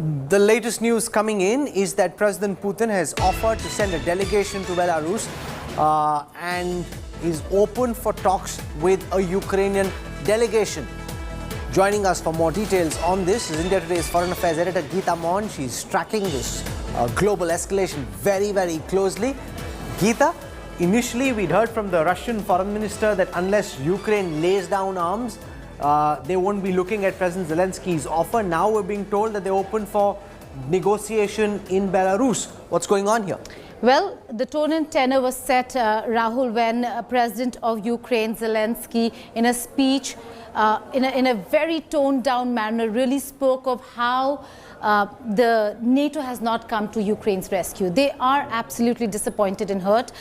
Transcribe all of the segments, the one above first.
The latest news coming in is that President Putin has offered to send a delegation to Belarus and is open for talks with a Ukrainian delegation. Joining us for more details on this is India Today's Foreign Affairs editor Geeta Mon. She's tracking this global escalation very, very closely. Geeta, initially we'd heard from the Russian foreign minister that unless Ukraine lays down arms, they won't be looking at President Zelensky's offer. Now we're being told that they're open for negotiation in Belarus. What's going on here? Well, the tone and tenor was set, Rahul, when President of Ukraine, Zelensky, in a speech, in a very toned-down manner, really spoke of how the NATO has not come to Ukraine's rescue. They are absolutely disappointed and hurt.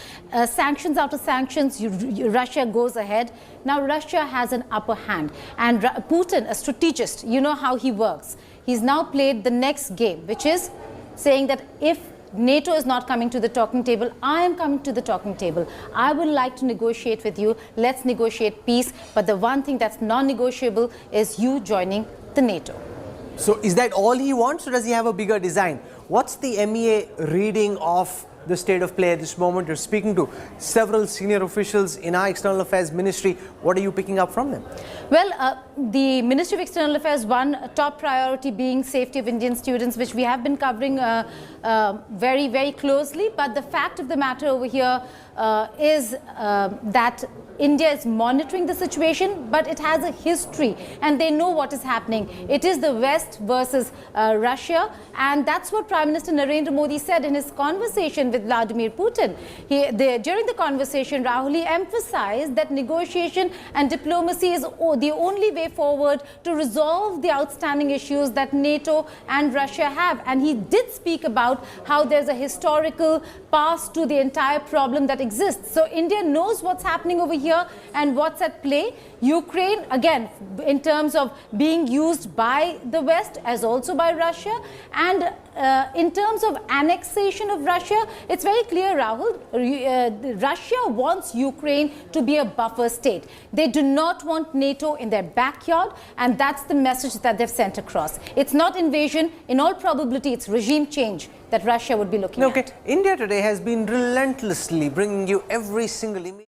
Sanctions after sanctions, Russia goes ahead. Now Russia has an upper hand. And Putin, a strategist, you know how he works. He's now played the next game, which is saying that if NATO is not coming to the talking table, I am coming to the talking table. I would like to negotiate with you. Let's negotiate peace. But the one thing that's non-negotiable is you joining the NATO. So is that all he wants, or does he have a bigger design? What's the MEA reading of the state of play at this moment? You're speaking to several senior officials in our External Affairs Ministry. What are you picking up from them? Well, the Ministry of External Affairs, one top priority being safety of Indian students, which we have been covering very, very closely. But the fact of the matter over here is that India is monitoring the situation, but it has a history and they know what is happening. It is the West versus Russia, and that's what Prime Minister Narendra Modi said in his conversation with Vladimir Putin. During the conversation, Rahul, he emphasized that negotiation and diplomacy is the only way forward to resolve the outstanding issues that NATO and Russia have. And he did speak about how there's a historical past to the entire problem that exists. So India knows what's happening over here and what's at play. Ukraine, again, in terms of being used by the West as also by Russia, and in terms of annexation of Russia, it's very clear, Rahul, Russia wants Ukraine to be a buffer state. They do not want NATO in their backyard, and that's the message that they've sent across. It's not invasion. In all probability, it's regime change that Russia would be looking at. India Today has been relentlessly bringing you every single image.